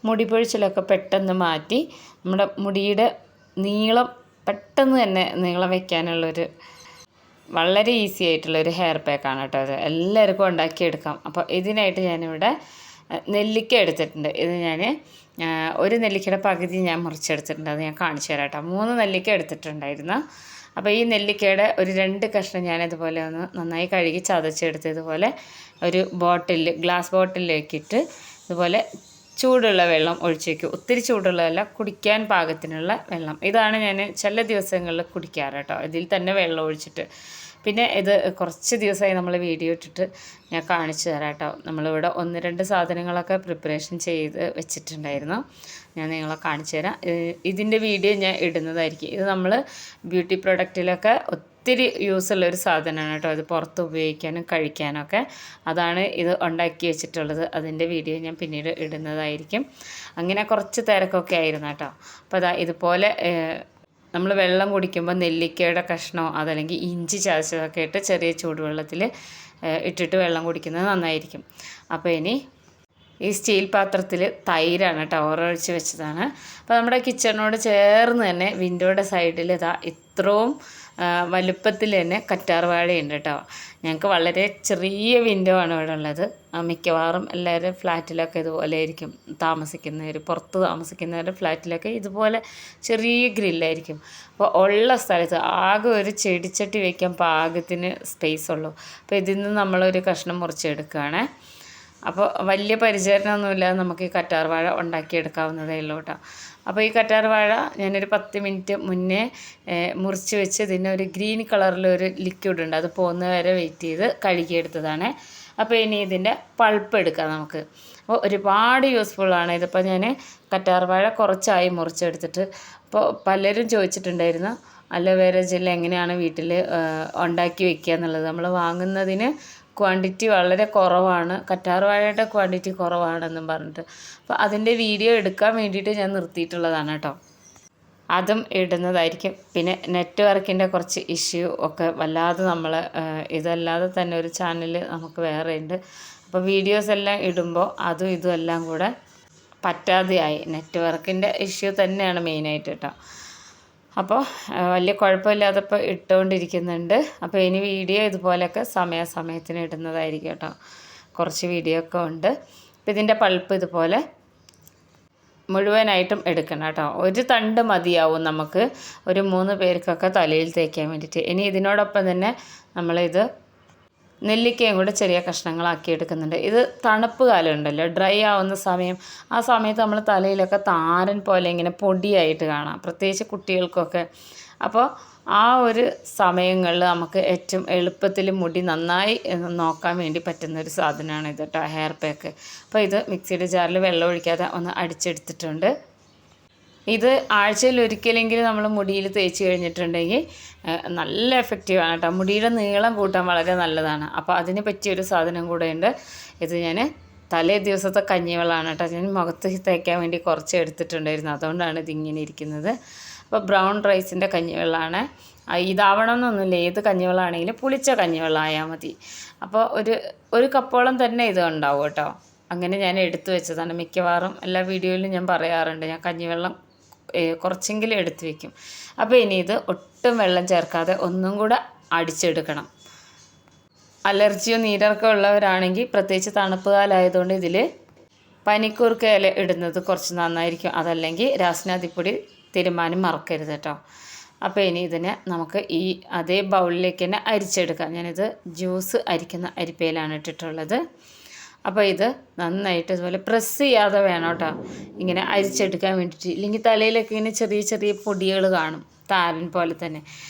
മുടി പൊഴിച്ചിലൊക്കെ പെട്ടെന്ന് മാറ്റി നമ്മുടെ മുടിയുടെ നീളം പെട്ടെന്ന് തന്നെ നീളം വയ്ക്കാനുള്ളൊരു വളരെ ഈസി ആയിട്ടുള്ളൊരു ഹെയർ പാക്കാണ് കേട്ടോ അത്. എല്ലാവർക്കും ഉണ്ടാക്കിയെടുക്കാം. അപ്പോൾ ഇതിനായിട്ട് ഞാനിവിടെ നെല്ലിക്ക എടുത്തിട്ടുണ്ട്. ഇത് ഞാൻ ഒരു നെല്ലിക്കയുടെ പകുതി ഞാൻ മുറിച്ചെടുത്തിട്ടുണ്ട്. അത് ഞാൻ കാണിച്ചു തരാം കേട്ടോ. 3 നെല്ലിക്ക എടുത്തിട്ടുണ്ടായിരുന്നു. അപ്പോൾ ഈ നെല്ലിക്കയുടെ ഒരു 2 കഷ്ണം ഞാനിതുപോലെ ഒന്ന് നന്നായി കഴുകി ചതച്ചെടുത്ത് ഇതുപോലെ ഒരു ബോട്ടിൽ ഗ്ലാസ് ബോട്ടിലേക്കിട്ട് ഇതുപോലെ ചൂടുള്ള വെള്ളം ഒഴിച്ച് വയ്ക്കും. ഒത്തിരി ചൂടുള്ളതല്ല, കുടിക്കാൻ പാകത്തിനുള്ള വെള്ളം. ഇതാണ് ഞാൻ ചില ദിവസങ്ങളിൽ കുടിക്കാറ് കേട്ടോ, ഇതിൽ തന്നെ വെള്ളം ഒഴിച്ചിട്ട്. പിന്നെ ഇത് കുറച്ച് ദിവസമായി നമ്മൾ വീഡിയോ ഇട്ടിട്ട് ഞാൻ കാണിച്ചു തരാം കേട്ടോ. നമ്മളിവിടെ 1-2 സാധനങ്ങളൊക്കെ പ്രിപ്പറേഷൻ ചെയ്ത് വെച്ചിട്ടുണ്ടായിരുന്നു. ഞാൻ നിങ്ങളെ കാണിച്ചു തരാം. ഇതിൻ്റെ വീഡിയോ ഞാൻ ഇടുന്നതായിരിക്കും. ഇത് നമ്മൾ ബ്യൂട്ടി പ്രൊഡക്റ്റിലൊക്കെ ഒത്തിരി യൂസുള്ളൊരു സാധനമാണ് കേട്ടോ. ഇത് പുറത്ത് ഉപയോഗിക്കാനും കഴിക്കാനൊക്കെ. അതാണ് ഇത് ഉണ്ടാക്കി വെച്ചിട്ടുള്ളത്. അതിൻ്റെ വീഡിയോ ഞാൻ പിന്നീട് ഇടുന്നതായിരിക്കും. അങ്ങനെ കുറച്ച് തിരക്കൊക്കെ ആയിരുന്നു കേട്ടോ. അപ്പോൾ അതാ ഇതുപോലെ നമ്മൾ വെള്ളം കുടിക്കുമ്പോൾ നെല്ലിക്കയുടെ കഷ്ണമോ അതല്ലെങ്കിൽ ഇഞ്ചി ചതച്ചതൊക്കെ ഇട്ട് ചെറിയ ചൂടുവെള്ളത്തിൽ ഇട്ടിട്ട് വെള്ളം കുടിക്കുന്നത് നന്നായിരിക്കും. അപ്പോൾ ഇനി ഈ സ്റ്റീൽ പാത്രത്തിൽ തൈരാണ് കേട്ടോ, ഒഴിച്ച് വെച്ചതാണ്. അപ്പോൾ നമ്മുടെ കിച്ചണിനോട് ചേർന്ന് തന്നെ വിൻഡോയുടെ സൈഡിൽ ഇതാ ഇത്രയും വലുപ്പത്തിൽ തന്നെ കറ്റാർ വാഴയുണ്ട് കേട്ടോ. ഞങ്ങൾക്ക് വളരെ ചെറിയ വിൻഡോ ആണ് ഇവിടെ ഉള്ളത്. മിക്കവാറും എല്ലാവരും ഫ്ലാറ്റിലൊക്കെ ഇതുപോലെ ആയിരിക്കും താമസിക്കുന്നവർ. പുറത്ത് താമസിക്കുന്നവരുടെ ഫ്ലാറ്റിലൊക്കെ ഇതുപോലെ ചെറിയ ഗ്രില്ലായിരിക്കും. അപ്പോൾ ഉള്ള സ്ഥലത്ത് ആകെ ഒരു ചെടിച്ചട്ടി വയ്ക്കാൻ പാകത്തിന് സ്പേസ് ഉള്ളൂ. അപ്പോൾ ഇതിൽ നിന്ന് നമ്മളൊരു കഷ്ണം മുറിച്ചെടുക്കുകയാണ്. അപ്പോൾ വലിയ പരിചരണമൊന്നുമില്ലാതെ നമുക്ക് ഈ കറ്റാർ വാഴ ഉണ്ടാക്കിയെടുക്കാവുന്നതേ ഉള്ളൂ കേട്ടോ. അപ്പോൾ ഈ കറ്റാർ വാഴ ഞാനൊരു 10 മിനിറ്റ് മുന്നേ മുറിച്ച് വെച്ച് ഇതിന് ഒരു ഗ്രീൻ കളറിലൊരു ലിക്വിഡ് ഉണ്ട്, അത് പോകുന്ന വരെ വെയിറ്റ് ചെയ്ത് കഴുകിയെടുത്തതാണ്. അപ്പോൾ ഇനി ഇതിൻ്റെ പൾപ്പ് എടുക്കാം നമുക്ക്. അപ്പോൾ ഒരുപാട് യൂസ്ഫുള്ളാണ്. ഇതിപ്പോൾ ഞാൻ കറ്റാർ വാഴ കുറച്ചായി മുറിച്ചെടുത്തിട്ട്. അപ്പോൾ പലരും ചോദിച്ചിട്ടുണ്ടായിരുന്നു അലോവേര ജെൽ എങ്ങനെയാണ് വീട്ടിൽ ഉണ്ടാക്കി വെക്കുക എന്നുള്ളത്. നമ്മൾ വാങ്ങുന്നതിന് ക്വാണ്ടിറ്റി വളരെ കുറവാണ്, കറ്റാർ വാഴയുടെ ക്വാണ്ടിറ്റി കുറവാണെന്നും പറഞ്ഞിട്ട്. അപ്പോൾ അതിൻ്റെ വീഡിയോ എടുക്കാൻ വേണ്ടിയിട്ട് ഞാൻ നിർത്തിയിട്ടുള്ളതാണ് കേട്ടോ. അതും ഇടുന്നതായിരിക്കും. പിന്നെ നെറ്റ്വർക്കിൻ്റെ കുറച്ച് ഇഷ്യൂ ഒക്കെ വല്ലാതെ നമ്മൾ ഇതല്ലാതെ തന്നെ ഒരു ചാനൽ നമുക്ക് വേറെ ഉണ്ട്. അപ്പോൾ വീഡിയോസ് എല്ലാം ഇടുമ്പോൾ അതും ഇതും എല്ലാം കൂടെ പറ്റാതെയായി. നെറ്റ്വർക്കിൻ്റെ ഇഷ്യൂ തന്നെയാണ് മെയിനായിട്ട് കേട്ടോ. അപ്പോൾ വലിയ കുഴപ്പമില്ലാതപ്പോൾ ഇട്ടുകൊണ്ടിരിക്കുന്നുണ്ട്. അപ്പോൾ ഇനി വീഡിയോ ഇതുപോലെയൊക്കെ സമയത്തിന് ഇടുന്നതായിരിക്കും കേട്ടോ. കുറച്ച് വീഡിയോ ഒക്കെ ഉണ്ട്. അപ്പോൾ ഇതിൻ്റെ പൾപ്പ് ഇതുപോലെ മുഴുവനായിട്ടും എടുക്കണം കേട്ടോ. ഒരു തണ്ട് മതിയാവും നമുക്ക് ഒരു 3 പേർക്കൊക്കെ തലയിൽ തേക്കാൻ വേണ്ടിയിട്ട്. ഇനി ഇതിനോടൊപ്പം തന്നെ നമ്മളിത് നെല്ലിക്കയും കൂടെ ചെറിയ കഷ്ണങ്ങളാക്കി എടുക്കുന്നുണ്ട്. ഇത് തണുപ്പ് കാലം ഉണ്ടല്ലോ, ഡ്രൈ ആവുന്ന സമയം, ആ സമയത്ത് നമ്മൾ തലയിലൊക്കെ താരൻ പോലെ ഇങ്ങനെ പൊടിയായിട്ട് കാണാം, പ്രത്യേകിച്ച് കുട്ടികൾക്കൊക്കെ. അപ്പോൾ ആ ഒരു സമയങ്ങളിൽ നമുക്ക് ഏറ്റവും എളുപ്പത്തിൽ മുടി നന്നായി നോക്കാൻ വേണ്ടി പറ്റുന്നൊരു സാധനമാണ് ഇത് കേട്ടോ, ഹെയർ പാക്ക്. അപ്പോൾ ഇത് മിക്സിയുടെ ജാറിൽ വെള്ളം ഒഴിക്കാതെ ഒന്ന് അടിച്ചെടുത്തിട്ടുണ്ട്. ഇത് ആഴ്ചയിൽ ഒരിക്കലെങ്കിലും നമ്മൾ മുടിയിൽ തേച്ച് കഴിഞ്ഞിട്ടുണ്ടെങ്കിൽ നല്ല എഫക്റ്റീവാണ് കേട്ടോ. മുടിയുടെ നീളം കൂട്ടാൻ വളരെ നല്ലതാണ്. അപ്പോൾ അതിന് പറ്റിയൊരു സാധനം കൂടെ ഉണ്ട്. ഇത് ഞാൻ തലേ ദിവസത്തെ കഞ്ഞിവെള്ളമാണ് കേട്ടോ. ഞാൻ മുഖത്ത് തേക്കാൻ വേണ്ടി കുറച്ച് എടുത്തിട്ടുണ്ടായിരുന്നു, അതുകൊണ്ടാണ് ഇതിങ്ങനെ ഇരിക്കുന്നത്. അപ്പോൾ ബ്രൗൺ റൈസിൻ്റെ കഞ്ഞിവെള്ളമാണ്. ഇതാവണം എന്നൊന്നുമില്ല, ഏത് കഞ്ഞിവെള്ളമാണെങ്കിലും പുളിച്ച കഞ്ഞിവെള്ളം ആയാൽ മതി. അപ്പോൾ ഒരു കപ്പോളം തന്നെ ഇത് ഉണ്ടാവും കേട്ടോ. അങ്ങനെ ഞാൻ എടുത്തു വെച്ചതാണ്. മിക്കവാറും എല്ലാ വീഡിയോയിലും ഞാൻ പറയാറുണ്ട്, ഞാൻ കഞ്ഞിവെള്ളം കുറച്ചെങ്കിലും എടുത്ത് വയ്ക്കും. അപ്പോൾ ഇനി ഇത് ഒട്ടും വെള്ളം ചേർക്കാതെ ഒന്നും കൂടെ അടിച്ചെടുക്കണം. അലർജിയോ നീരൊക്കെ ഉള്ളവരാണെങ്കിൽ, പ്രത്യേകിച്ച് തണുപ്പ് കാലമായതുകൊണ്ട് ഇതിൽ പനിക്കൂർക്ക ഇല ഇടുന്നത് കുറച്ച് നന്നായിരിക്കും. അതല്ലെങ്കിൽ രാസ്നാദിപ്പൊടി തിരുമ്മാനും മറക്കരുത് കേട്ടോ. അപ്പോൾ ഇനി ഇതിനെ നമുക്ക് ഈ അതേ ബൗളിലേക്ക് തന്നെ അരിച്ചെടുക്കാം. ഞാനിത് ജ്യൂസ് അരിക്കുന്ന അരിപ്പയിലാണ് ഇട്ടിട്ടുള്ളത്. അപ്പോൾ ഇത് നന്നായിട്ട് ഇതുപോലെ പ്രസ് ചെയ്യാതെ വേണം കേട്ടോ ഇങ്ങനെ അരിച്ചെടുക്കാൻ വേണ്ടിയിട്ട്. ഇല്ലെങ്കിൽ തലയിലൊക്കെ ഇങ്ങനെ ചെറിയ ചെറിയ പൊടികൾ കാണും, താരൻ പോലെ തന്നെ.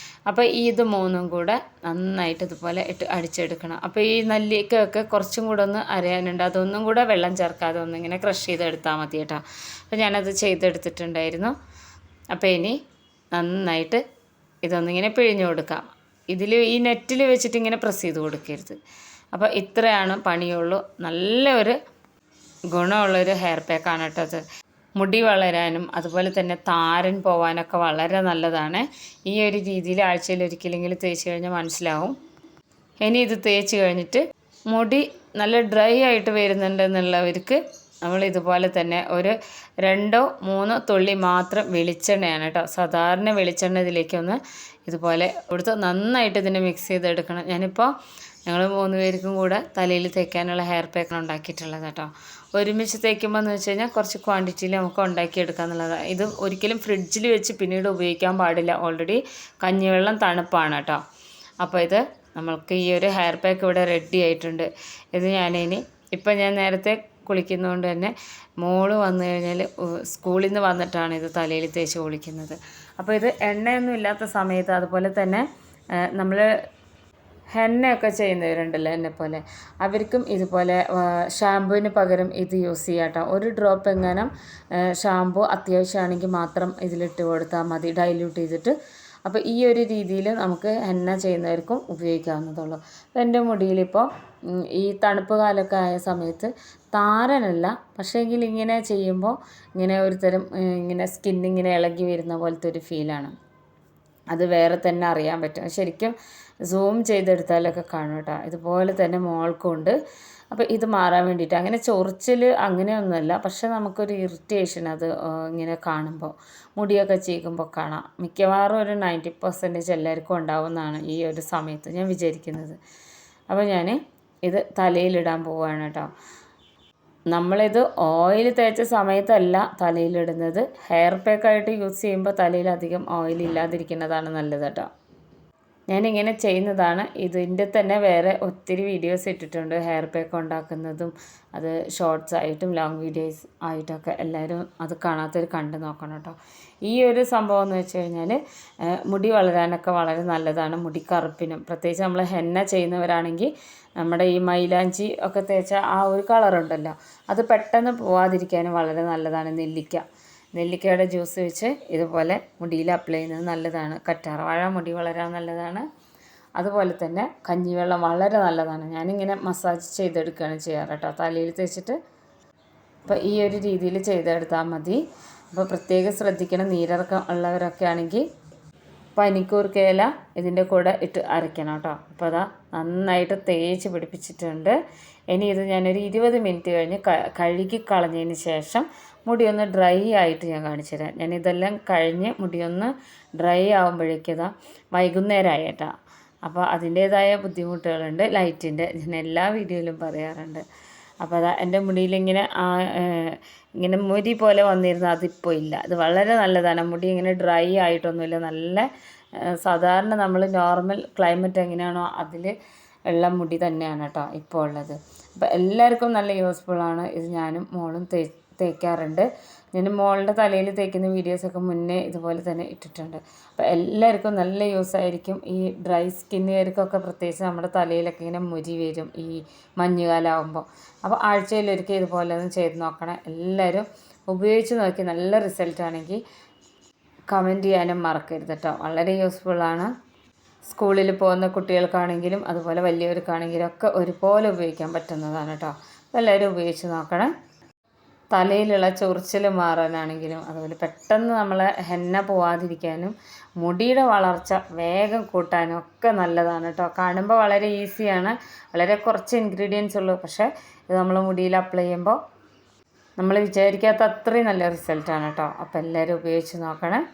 അപ്പോൾ ഇത് 3ഉം കൂടെ നന്നായിട്ട് ഇതുപോലെ ഇട്ട് അടിച്ചെടുക്കണം. അപ്പോൾ ഈ നെല്ലിക്കയൊക്കെ കുറച്ചും കൂടെ ഒന്ന് അരയാനുണ്ട്, അതൊന്നും കൂടെ വെള്ളം ചേർക്കാതെ ഒന്നിങ്ങനെ ക്രഷ് ചെയ്തെടുത്താൽ മതി കേട്ടോ. അപ്പോൾ ഞാനത് ചെയ്തെടുത്തിട്ടുണ്ടായിരുന്നു. അപ്പോൾ ഇനി നന്നായിട്ട് ഇതൊന്നിങ്ങനെ പിഴിഞ്ഞു കൊടുക്കാം. ഇതിൽ ഈ നെറ്റിൽ വെച്ചിട്ട് ഇങ്ങനെ പ്രസ് ചെയ്ത് കൊടുക്കരുത്. അപ്പോൾ ഇത്രയാണ് പണിയുള്ളൂ. നല്ലൊരു ഗുണമുള്ളൊരു ഹെയർ പാക്കാണ് കേട്ടോ അത്. മുടി വളരാനും അതുപോലെ തന്നെ താരൻ പോവാനൊക്കെ വളരെ നല്ലതാണ്. ഈ ഒരു രീതിയിൽ ആഴ്ചയിൽ ഒരിക്കലെങ്കിലും തേച്ച് കഴിഞ്ഞാൽ മനസ്സിലാവും. ഇനി ഇത് തേച്ച് കഴിഞ്ഞിട്ട് മുടി നല്ല ഡ്രൈ ആയിട്ട് വരുന്നുണ്ടെന്നുള്ളവർക്ക് നമ്മൾ ഇതുപോലെ തന്നെ ഒരു 2-3 തുള്ളി മാത്രം വെളിച്ചെണ്ണയാണ് കേട്ടോ. സാധാരണ വെളിച്ചെണ്ണ ഇതിലേക്കൊന്ന് ഇതുപോലെ കൊടുത്ത് നന്നായിട്ട് ഇതിനെ മിക്സ് ചെയ്തെടുക്കണം. ഞാനിപ്പോൾ ഞങ്ങൾ 3 പേർക്കും കൂടെ തലയിൽ തേക്കാനുള്ള ഹെയർ പാക്കാണ് ഉണ്ടാക്കിയിട്ടുള്ളത് കേട്ടോ. ഒരുമിച്ച് തേക്കുമ്പോൾ എന്ന് വെച്ച് കഴിഞ്ഞാൽ കുറച്ച് ക്വാണ്ടിറ്റിയിൽ നമുക്ക് ഉണ്ടാക്കിയെടുക്കുക എന്നുള്ളതാണ്. ഇത് ഒരിക്കലും ഫ്രിഡ്ജിൽ വെച്ച് പിന്നീട് ഉപയോഗിക്കാൻ പാടില്ല. ഓൾറെഡി കഞ്ഞിവെള്ളം തണുപ്പാണ് കേട്ടോ. അപ്പോൾ ഇത് നമ്മൾക്ക് ഈ ഒരു ഹെയർ പാക്ക് ഇവിടെ റെഡി ആയിട്ടുണ്ട്. ഇത് ഇപ്പം ഞാൻ നേരത്തെ കുളിക്കുന്നതുകൊണ്ട് തന്നെ മോള് വന്നു കഴിഞ്ഞാൽ സ്കൂളിൽ നിന്ന് വന്നിട്ടാണ് ഇത് തലയിൽ തേച്ച് കുളിക്കുന്നത്. അപ്പോൾ ഇത് എണ്ണയൊന്നും ഇല്ലാത്ത സമയത്ത്, അതുപോലെ തന്നെ നമ്മൾ ഹെന്നയൊക്കെ ചെയ്യുന്നവരുണ്ടല്ലോ എന്നെപ്പോലെ, അവർക്കും ഇതുപോലെ ഷാമ്പുവിന് പകരം ഇത് യൂസ് ചെയ്യാം കേട്ടോ. ഒരു ഡ്രോപ്പ് എങ്ങാനും ഷാമ്പു അത്യാവശ്യമാണെങ്കിൽ മാത്രം ഇതിലിട്ട് കൊടുത്താൽ മതി, ഡൈല്യൂട്ട് ചെയ്തിട്ട്. അപ്പോൾ ഈ ഒരു രീതിയിൽ നമുക്ക് ഹെന്ന ചെയ്യുന്നവർക്കും ഉപയോഗിക്കാവുന്നതുള്ളൂ. അപ്പോൾ എൻ്റെ മുടിയിലിപ്പോൾ ഈ തണുപ്പ് കാലമൊക്കെ ആയ സമയത്ത് താരനല്ല, പക്ഷേ എങ്കിൽ ഇങ്ങനെ ചെയ്യുമ്പോൾ ഇങ്ങനെ ഒരു തരം ഇങ്ങനെ സ്കിന്നിങ്ങനെ ഇളകി വരുന്ന പോലത്തെ ഒരു ഫീലാണ്. അത് വേറെ തന്നെ അറിയാൻ പറ്റും. ശരിക്കും സൂം ചെയ്തെടുത്താലൊക്കെ കാണും കേട്ടോ. ഇതുപോലെ തന്നെ മോൾക്കുണ്ട്. അപ്പോൾ ഇത് മാറാൻ വേണ്ടിയിട്ട് അങ്ങനെ ചൊറിച്ചിൽ അങ്ങനെയൊന്നുമല്ല, പക്ഷേ നമുക്കൊരു ഇറിറ്റേഷൻ അത് ഇങ്ങനെ കാണുമ്പോൾ, മുടിയൊക്കെ ചീകുമ്പോൾ കാണാം. മിക്കവാറും ഒരു 90% എല്ലാവർക്കും ഉണ്ടാവുമെന്നാണ് ഈ ഒരു സമയത്ത് ഞാൻ വിചാരിക്കുന്നത്. അപ്പോൾ ഞാൻ ഇത് തലയിലിടാൻ പോവുകയാണ് കേട്ടോ. നമ്മളിത് ഓയിൽ തേച്ച സമയത്തല്ല തലയിലിടുന്നത്. ഹെയർ പാക്കായിട്ട് യൂസ് ചെയ്യുമ്പോൾ തലയിൽ അധികം ഓയിൽ ഇല്ലാതിരിക്കുന്നതാണ് നല്ലത് കേട്ടോ. ഞാനിങ്ങനെ ചെയ്യുന്നതാണ്. ഇതിൻ്റെ തന്നെ വേറെ ഒത്തിരി വീഡിയോസ് ഇട്ടിട്ടുണ്ട്, ഹെയർ പാക്ക് ഉണ്ടാക്കുന്നതും. അത് ഷോർട്സ് ആയിട്ടും ലോങ് വീഡിയോസ് ആയിട്ടൊക്കെ എല്ലാവരും അത് കാണാത്തവർ കണ്ടു നോക്കണം കേട്ടോ. ഈ ഒരു സംഭവം എന്ന് വെച്ച് കഴിഞ്ഞാൽ മുടി വളരാനൊക്കെ വളരെ നല്ലതാണ്. മുടി കറുപ്പിനും, പ്രത്യേകിച്ച് നമ്മൾ ഹെന്ന ചെയ്യുന്നവരാണെങ്കിൽ നമ്മുടെ ഈ മൈലാഞ്ചി ഒക്കെ തേച്ച ആ ഒരു കളറുണ്ടല്ലോ, അത് പെട്ടെന്ന് പോവാതിരിക്കാനും വളരെ നല്ലതാണ്. നെല്ലിക്കയുടെ ജ്യൂസ് വെച്ച് ഇതുപോലെ മുടിയിൽ അപ്ലൈ ചെയ്യുന്നത് നല്ലതാണ്. കറ്റാർവാഴ മുടി വളരാൻ നല്ലതാണ്. അതുപോലെ തന്നെ കഞ്ഞിവെള്ളം വളരെ നല്ലതാണ്. ഞാനിങ്ങനെ മസാജ് ചെയ്തെടുക്കുകയാണ് ചെയ്യാറ് കേട്ടോ, തലയിൽ തേച്ചിട്ട്. അപ്പോൾ ഈ ഒരു രീതിയിൽ ചെയ്തെടുത്താൽ മതി. അപ്പോൾ പ്രത്യേകം ശ്രദ്ധിക്കണം, നീരിറക്കം ഉള്ളവരൊക്കെ ആണെങ്കിൽ പനിക്കൂർക്ക ഇല ഇതിൻ്റെ കൂടെ ഇട്ട് അരയ്ക്കണം കേട്ടോ. അപ്പോൾ അതാ നന്നായിട്ട് തേച്ച് പിടിപ്പിച്ചിട്ടുണ്ട്. ഇനി ഇത് ഞാനൊരു 20 മിനിറ്റ് കഴിഞ്ഞ് കഴുകി കളഞ്ഞതിന് ശേഷം മുടിയൊന്ന് ഡ്രൈ ആയിട്ട് ഞാൻ കാണിച്ചു തരാം. ഞാനിതെല്ലാം കഴിഞ്ഞ് മുടിയൊന്ന് ഡ്രൈ ആകുമ്പോഴേക്കതാ വൈകുന്നേരമായി കേട്ടോ. അപ്പോൾ അതിൻ്റേതായ ബുദ്ധിമുട്ടുകളുണ്ട് ലൈറ്റിൻ്റെ, ഞാൻ എല്ലാ വീഡിയോയിലും പറയാറുണ്ട്. അപ്പോൾ അതാ എൻ്റെ മുടിയിലിങ്ങനെ ഇങ്ങനെ മുരി പോലെ വന്നിരുന്ന അതിപ്പോൾ ഇല്ല. അത് വളരെ നല്ലതാണ്. മുടി ഇങ്ങനെ ഡ്രൈ ആയിട്ടൊന്നുമില്ല, നല്ല സാധാരണ നമ്മൾ നോർമൽ ക്ലൈമറ്റ് എങ്ങനെയാണോ അതിൽ ഉള്ള മുടി തന്നെയാണ് കേട്ടോ ഇപ്പോൾ ഉള്ളത്. അപ്പോൾ എല്ലാവർക്കും നല്ല യൂസ്ഫുള്ളാണ് ഇത്. ഞാനും മോളും തേക്കാറുണ്ട്. ഞാൻ മോളുടെ തലയിൽ തേക്കുന്ന വീഡിയോസൊക്കെ മുന്നേ ഇതുപോലെ തന്നെ ഇട്ടിട്ടുണ്ട്. അപ്പോൾ എല്ലാവർക്കും നല്ല യൂസായിരിക്കും. ഈ ഡ്രൈ സ്കിന്നുകാർക്കൊക്കെ പ്രത്യേകിച്ച് നമ്മുടെ തലയിലൊക്കെ ഇങ്ങനെ മുരി വരും ഈ മഞ്ഞുകാലമാകുമ്പോൾ. അപ്പോൾ ആഴ്ചയിലൊരിക്കൽ ഇതുപോലെ ഒന്ന് ചെയ്ത് നോക്കണം. എല്ലാവരും ഉപയോഗിച്ച് നോക്കി നല്ല റിസൾട്ടാണെങ്കിൽ കമൻറ്റ് ചെയ്യാനും മറക്കരുത് കേട്ടോ. വളരെ യൂസ്ഫുള്ളാണ്. സ്കൂളിൽ പോകുന്ന കുട്ടികൾക്കാണെങ്കിലും അതുപോലെ വലിയവർക്കാണെങ്കിലും ഒക്കെ ഒരുപോലെ ഉപയോഗിക്കാൻ പറ്റുന്നതാണ് കേട്ടോ. അപ്പോൾ എല്ലാവരും ഉപയോഗിച്ച് നോക്കണം. തലയിലുള്ള ചൊറിച്ചിൽ മാറാനാണെങ്കിലും അതുപോലെ പെട്ടെന്ന് നമ്മളെ ഹെന്ന പോവാതിരിക്കാനും മുടിയുടെ വളർച്ച വേഗം കൂട്ടാനും ഒക്കെ നല്ലതാണ് കേട്ടോ. കാണുമ്പോൾ വളരെ ഈസിയാണ്, വളരെ കുറച്ച് ഇൻഗ്രീഡിയൻസ് ഉള്ളൂ. പക്ഷേ ഇത് നമ്മൾ മുടിയിൽ അപ്ലൈ ചെയ്യുമ്പോൾ നമ്മൾ വിചാരിക്കാത്ത അത്രയും നല്ല റിസൾട്ടാണ് കേട്ടോ. അപ്പോൾ എല്ലാവരും ഉപയോഗിച്ച് നോക്കണം.